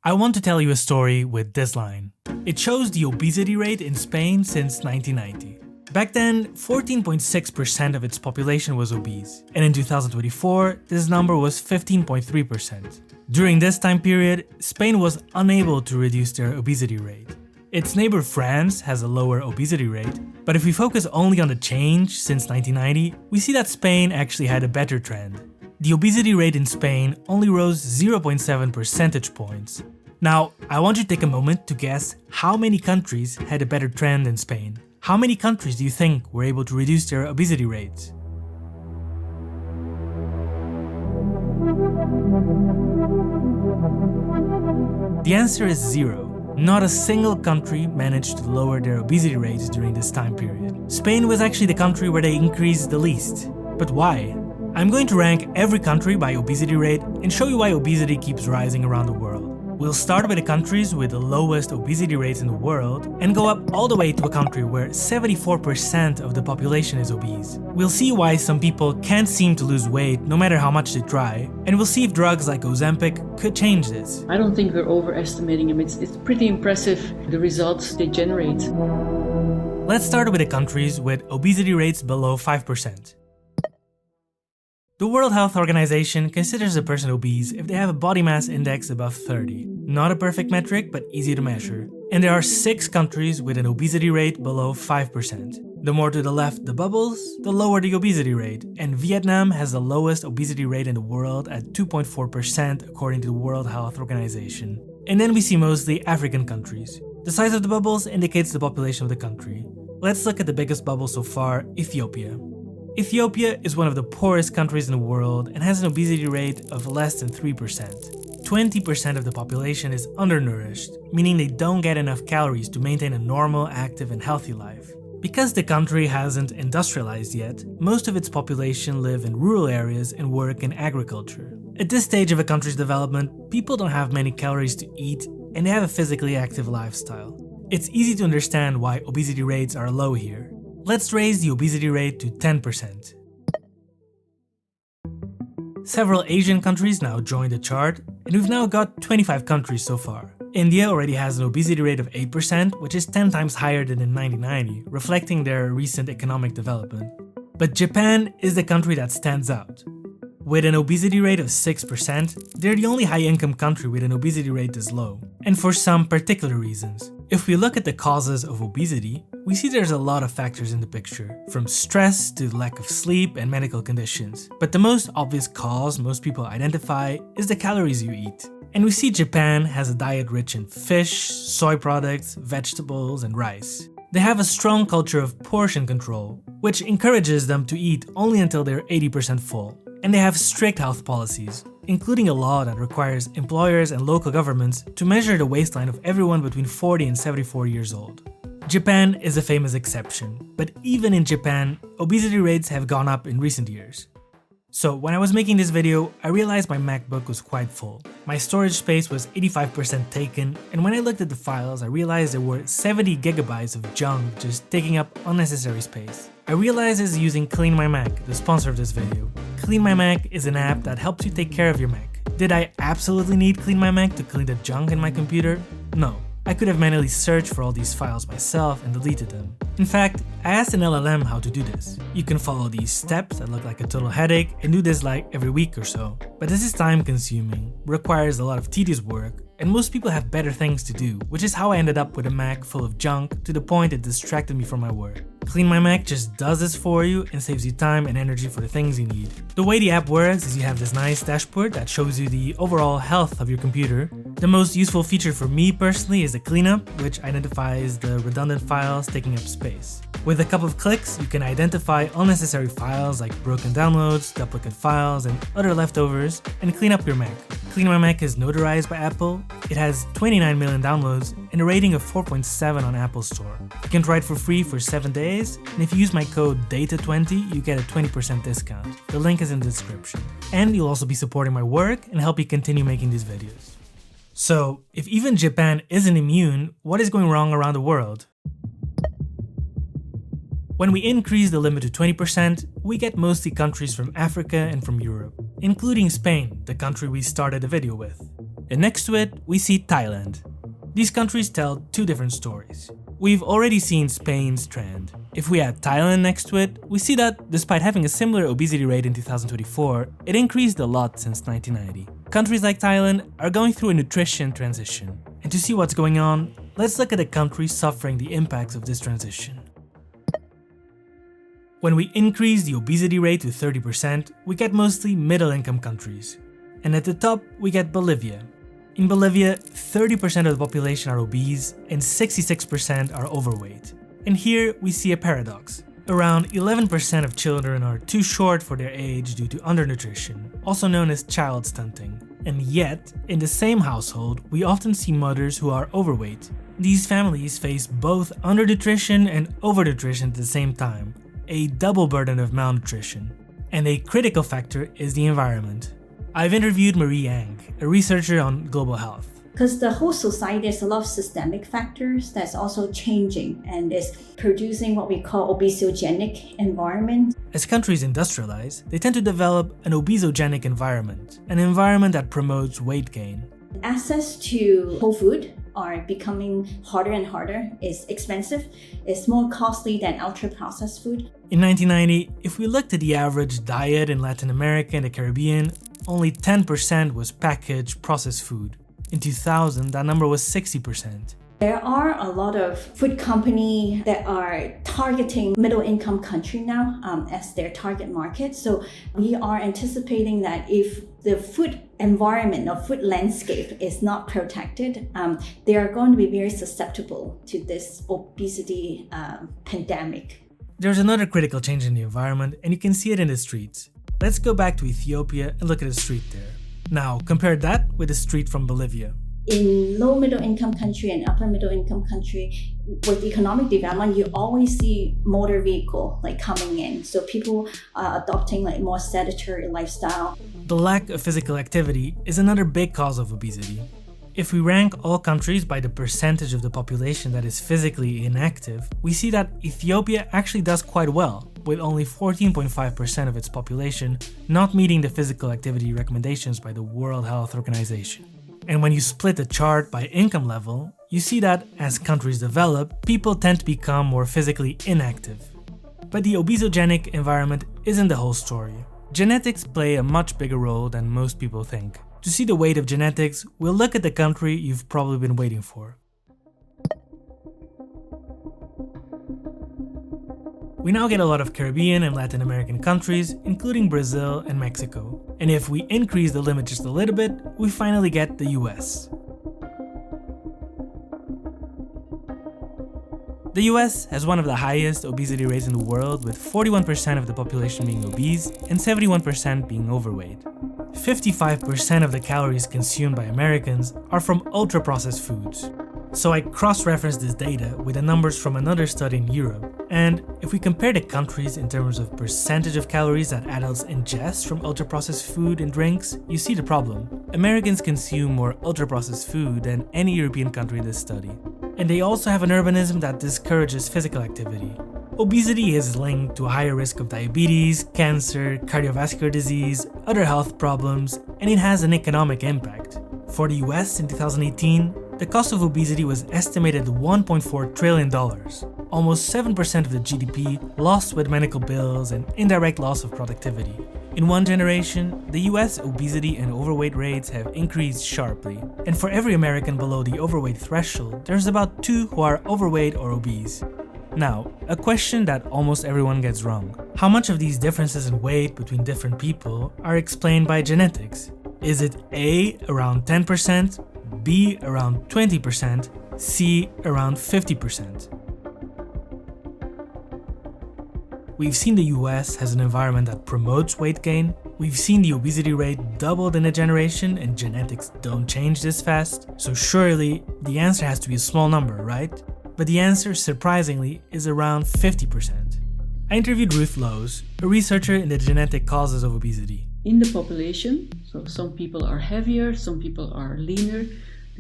I want to tell you a story with this line. It shows the obesity rate in Spain since 1990. Back then, 14.6% of its population was obese, and in 2024, this number was 15.3%. During this time period, Spain was unable to reduce their obesity rate. Its neighbor France has a lower obesity rate, but if we focus only on the change since 1990, we see that Spain actually had a better trend. The obesity rate in Spain only rose 0.7 percentage points. Now, I want you to take a moment to guess how many countries had a better trend than Spain. How many countries do you think were able to reduce their obesity rates? The answer is 0. Not a single country managed to lower their obesity rates during this time period. Spain was actually the country where they increased the least. But why? I'm going to rank every country by obesity rate and show you why obesity keeps rising around the world. We'll start with the countries with the lowest obesity rates in the world and go up all the way to a country where 74% of the population is obese. We'll see why some people can't seem to lose weight no matter how much they try, and we'll see if drugs like Ozempic could change this. I don't think we're overestimating them. It's pretty impressive, the results they generate. Let's start with the countries with obesity rates below 5%. The World Health Organization considers a person obese if they have a body mass index above 30. Not a perfect metric, but easy to measure. And there are 6 countries with an obesity rate below 5%. The more to the left the bubbles, the lower the obesity rate, and Vietnam has the lowest obesity rate in the world at 2.4% according to the World Health Organization. And then we see mostly African countries. The size of the bubbles indicates the population of the country. Let's look at the biggest bubble so far, Ethiopia. Ethiopia is one of the poorest countries in the world and has an obesity rate of less than 3%. 20% of the population is undernourished, meaning they don't get enough calories to maintain a normal, active, and healthy life. Because the country hasn't industrialized yet, most of its population live in rural areas and work in agriculture. At this stage of a country's development, people don't have many calories to eat and they have a physically active lifestyle. It's easy to understand why obesity rates are low here. Let's raise the obesity rate to 10%. Several Asian countries now joined the chart, and we've now got 25 countries so far. India already has an obesity rate of 8%, which is 10 times higher than in 1990, reflecting their recent economic development. But Japan is the country that stands out. With an obesity rate of 6%, they're the only high-income country with an obesity rate this low, and for some particular reasons. If we look at the causes of obesity, we see there's a lot of factors in the picture, from stress to lack of sleep and medical conditions. But the most obvious cause most people identify is the calories you eat. And we see Japan has a diet rich in fish, soy products, vegetables, and rice. They have a strong culture of portion control, which encourages them to eat only until they're 80% full. And they have strict health policies, including a law that requires employers and local governments to measure the waistline of everyone between 40 and 74 years old. Japan is a famous exception, but even in Japan, obesity rates have gone up in recent years. So when I was making this video, I realized my MacBook was quite full. My storage space was 85% taken, and when I looked at the files, I realized there were 70 gigabytes of junk just taking up unnecessary space. I realized this using Clean My Mac, the sponsor of this video. Clean My Mac is an app that helps you take care of your Mac. Did I absolutely need Clean My Mac to clean the junk in my computer? No. I could have manually searched for all these files myself and deleted them. In fact, I asked an LLM how to do this. You can follow these steps that look like a total headache and do this like every week or so. But this is time consuming, requires a lot of tedious work, and most people have better things to do, which is how I ended up with a Mac full of junk to the point it distracted me from my work. Clean My Mac just does this for you and saves you time and energy for the things you need. The way the app works is you have this nice dashboard that shows you the overall health of your computer. The most useful feature for me personally is the cleanup, which identifies the redundant files taking up space. With a couple of clicks, you can identify unnecessary files like broken downloads, duplicate files, and other leftovers, and clean up your Mac. Clean My Mac is notarized by Apple. It has 29 million downloads and a rating of 4.7 on Apple Store. You can try it for free for 7 days, and if you use my code DATA20, you get a 20% discount. The link is in the description. And you'll also be supporting my work and help me continue making these videos. So, if even Japan isn't immune, what is going wrong around the world? When we increase the limit to 20%, we get mostly countries from Africa and from Europe, including Spain, the country we started the video with. and next to it, we see Thailand. These countries tell two different stories. We've already seen Spain's trend. If we add Thailand next to it, we see that despite having a similar obesity rate in 2024, it increased a lot since 1990. Countries like Thailand are going through a nutrition transition. And to see what's going on, let's look at the countries suffering the impacts of this transition. When we increase the obesity rate to 30%, we get mostly middle-income countries. And at the top, we get Bolivia. In Bolivia, 30% of the population are obese and 66% are overweight. And here we see a paradox. Around 11% of children are too short for their age due to undernutrition, also known as child stunting. And yet, in the same household, we often see mothers who are overweight. These families face both undernutrition and overnutrition at the same time, a double burden of malnutrition. And a critical factor is the environment. I've interviewed Marie Yang, a researcher on global health. Because the whole society, there's a lot of systemic factors that's also changing and is producing what we call obesogenic environment. As countries industrialize, they tend to develop an obesogenic environment, an environment that promotes weight gain. Access to whole food are becoming harder and harder. It's expensive, it's more costly than ultra-processed food. In 1990, if we looked at the average diet in Latin America and the Caribbean, only 10% was packaged processed food. In 2000, that number was 60%. There are a lot of food companies that are targeting middle-income country now as their target market. So we are anticipating that if the food environment or food landscape is not protected, they are going to be very susceptible to this obesity pandemic. There's another critical change in the environment, and you can see it in the streets. Let's go back to Ethiopia and look at the street there. Now, compare that with the street from Bolivia. In low middle income country and upper middle income country, with economic development, you always see motor vehicle coming in. So people are adopting more sedentary lifestyle. The lack of physical activity is another big cause of obesity. If we rank all countries by the percentage of the population that is physically inactive, we see that Ethiopia actually does quite well, with only 14.5% of its population not meeting the physical activity recommendations by the World Health Organization. And when you split the chart by income level, you see that as countries develop, people tend to become more physically inactive. But the obesogenic environment isn't the whole story. Genetics play a much bigger role than most people think. To see the weight of genetics, we'll look at the country you've probably been waiting for. We now get a lot of Caribbean and Latin American countries, including Brazil and Mexico. And if we increase the limit just a little bit, we finally get the US. The US has one of the highest obesity rates in the world, with 41% of the population being obese and 71% being overweight. 55% of the calories consumed by Americans are from ultra-processed foods. So I cross-referenced this data with the numbers from another study in Europe, and if we compare the countries in terms of percentage of calories that adults ingest from ultra-processed food and drinks, you see the problem. Americans consume more ultra-processed food than any European country in this study. And they also have an urbanism that discourages physical activity. Obesity is linked to a higher risk of diabetes, cancer, cardiovascular disease, other health problems, and it has an economic impact. For the US in 2018, the cost of obesity was estimated at $1.4 trillion, almost 7% of the GDP lost with medical bills and indirect loss of productivity. In one generation, the US obesity and overweight rates have increased sharply, and for every American below the overweight threshold, there's about 2 who are overweight or obese. Now, a question that almost everyone gets wrong. How much of these differences in weight between different people are explained by genetics? Is it A, around 10%, B, around 20%, C, around 50%? We've seen the US has an environment that promotes weight gain. We've seen the obesity rate doubled in a generation, and genetics don't change this fast. So surely, the answer has to be a small number, right? But the answer, surprisingly, is around 50%. I interviewed Ruth, a researcher in the genetic causes of obesity. In the population, so some people are heavier, some people are leaner,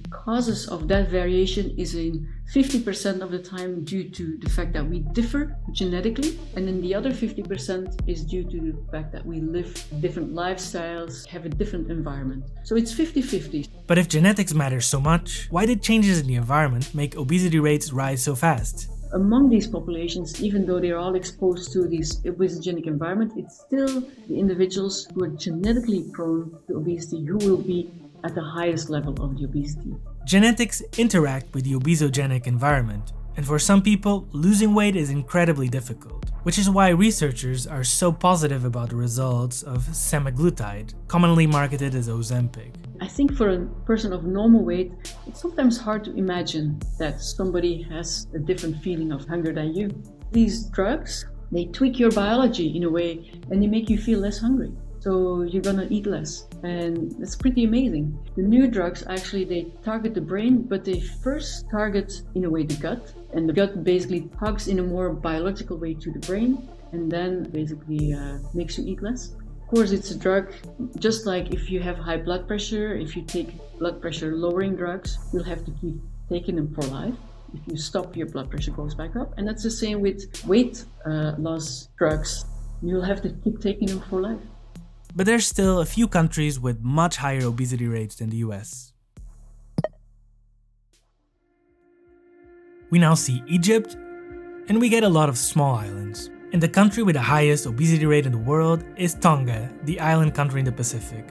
The causes of that variation is in 50% of the time due to the fact that we differ genetically, and then the other 50% is due to the fact that we live different lifestyles, have a different environment. So it's 50-50. But if genetics matter so much, why did changes in the environment make obesity rates rise so fast? Among these populations, even though they're all exposed to this obesogenic environment, it's still the individuals who are genetically prone to obesity who will be at the highest level of the obesity. Genetics interact with the obesogenic environment, and for some people, losing weight is incredibly difficult, which is why researchers are so positive about the results of semaglutide, commonly marketed as Ozempic. I think for a person of normal weight, it's sometimes hard to imagine that somebody has a different feeling of hunger than you. These drugs, they tweak your biology in a way and they make you feel less hungry. So you're gonna eat less, and it's pretty amazing. The new drugs actually, they target the brain, but they first target in a way the gut, and the gut basically hugs in a more biological way to the brain, and then basically makes you eat less. Of course, it's a drug, just like if you have high blood pressure, if you take blood pressure lowering drugs, you'll have to keep taking them for life. If you stop, your blood pressure goes back up, and that's the same with weight loss drugs. You'll have to keep taking them for life. But there's still a few countries with much higher obesity rates than the US. We now see Egypt, and we get a lot of small islands. And the country with the highest obesity rate in the world is Tonga, the island country in the Pacific.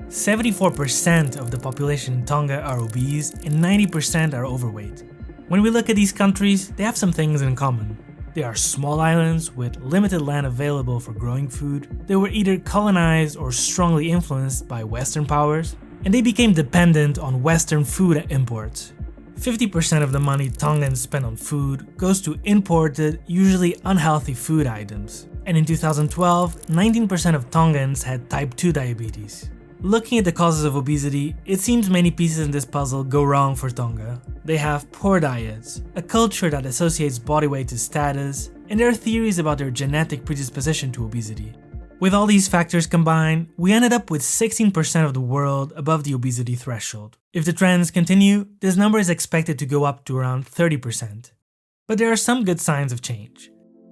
74% of the population in Tonga are obese and 90% are overweight. When we look at these countries, they have some things in common. They are small islands with limited land available for growing food. They were either colonized or strongly influenced by Western powers, and they became dependent on Western food imports. 50% of the money Tongans spend on food goes to imported, usually unhealthy food items. And in 2012, 19% of Tongans had type 2 diabetes. Looking at the causes of obesity, it seems many pieces in this puzzle go wrong for Tonga. They have poor diets, a culture that associates body weight to status, and there are theories about their genetic predisposition to obesity. With all these factors combined, we ended up with 16% of the world above the obesity threshold. If the trends continue, this number is expected to go up to around 30%. But there are some good signs of change.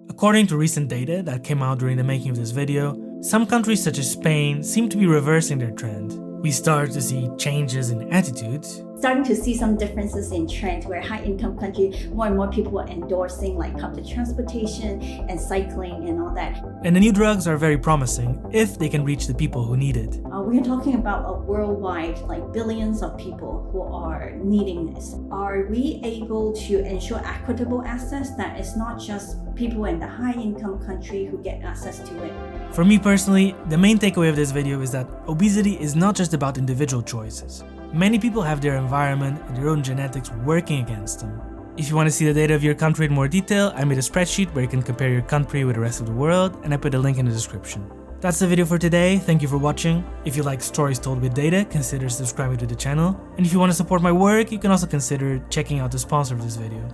According to recent data that came out during the making of this video, some countries such as Spain seem to be reversing their trend. We start to see changes in attitudes. Starting to see some differences in trend where high-income countries, more and more people are endorsing like public transportation and cycling and all that. And the new drugs are very promising if they can reach the people who need it. We're talking about a worldwide, like billions of people who are needing this. Are we able to ensure equitable access that it's not just people in the high-income country who get access to it? For me personally, the main takeaway of this video is that obesity is not just about individual choices. Many people have their environment and their own genetics working against them. If you want to see the data of your country in more detail, I made a spreadsheet where you can compare your country with the rest of the world, and I put a link in the description. That's the video for today. Thank you for watching. If you like stories told with data, consider subscribing to the channel. And if you want to support my work, you can also consider checking out the sponsor of this video.